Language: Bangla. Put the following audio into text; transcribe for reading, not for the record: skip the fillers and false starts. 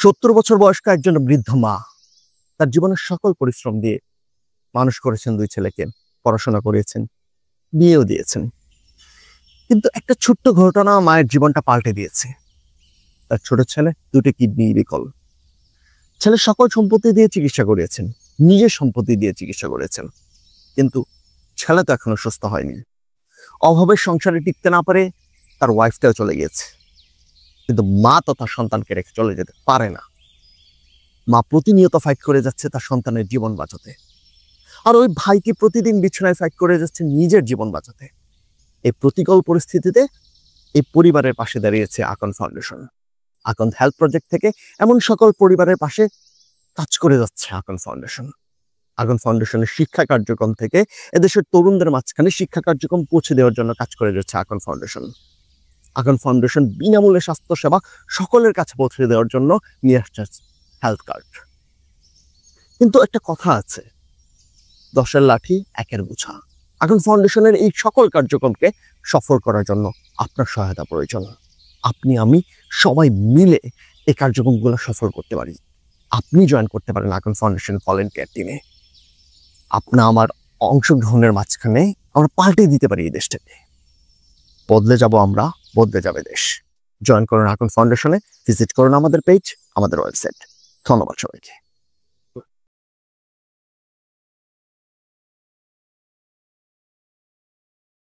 70 বছর বয়স্ক একজন বৃদ্ধ মা তার জীবনের সকল পরিশ্রম দিয়ে মানুষ করেছেন, 2 ছেলেকে পড়াশোনা করিয়েছেন, বিয়েও দিয়েছেন। কিন্তু একটা ছোট্ট ঘটনা মায়ের জীবনটা পাল্টে দিয়েছে। তার ছোট ছেলে 2টি কিডনি বিকল। ছেলে সকল সম্পত্তি দিয়ে চিকিৎসা করিয়েছেন, নিজের সম্পত্তি দিয়ে চিকিৎসা করেছেন, কিন্তু ছেলে তো এখনো সুস্থ হয়নি। অভাবের সংসারে টিকতে না পারে তার ওয়াইফটাও চলে গিয়েছে, কিন্তু মা তো তার সন্তানকে রেখে চলে যেতে পারে না। মা প্রতিনিয়ত ফাইট করে যাচ্ছে তার সন্তানের জীবন বাঁচাতে, আর ওই ভাইকে প্রতিদিন বিছানায় ফাইট করে যাচ্ছে নিজের জীবন বাঁচাতে। এই প্রতিকূল পরিস্থিতিতে এই পরিবারের পাশে দাঁড়িয়েছে Akon foundation. Akon health project থেকে এমন সকল পরিবারের পাশে কাজ করে যাচ্ছে আকন ফাউন্ডেশন। আকন ফাউন্ডেশনের শিক্ষা কার্যক্রম থেকে এদেশের তরুণদের মাঝখানে শিক্ষা কার্যক্রম পৌঁছে দেওয়ার জন্য কাজ করে যাচ্ছে আকন ফাউন্ডেশন। আকন ফাউন্ডেশন বিনামূল্যে স্বাস্থ্যসেবা সকলের কাছে পৌঁছে দেওয়ার জন্য নিয়ে আসছে হেলথ কার্ড। কিন্তু একটা কথা আছে, 10-এর লাঠি 1-এর বোঝা। আকন ফাউন্ডেশনের এই সকল কার্যক্রমকে সফল করার জন্য আপনার সহায়তা প্রয়োজন। আপনি আমি সবাই মিলে এই কার্যক্রমগুলো সফল করতে পারি। আপনি জয়েন করতে পারেন আকন ফাউন্ডেশন ভলেন্টিয়ার টিমে। আপনা আমার অংশগ্রহণের মাঝখানে আমরা পাল্টে দিতে পারি এই দেশটাকে। বদলে যাব আমরা, বদলে যাবে দেশ। জয়েন করুন আকন ফাউন্ডেশনে, ভিজিট করুন আমাদের পেজ, আমাদের ওয়েবসাইট। ধন্যবাদ সবাইকে।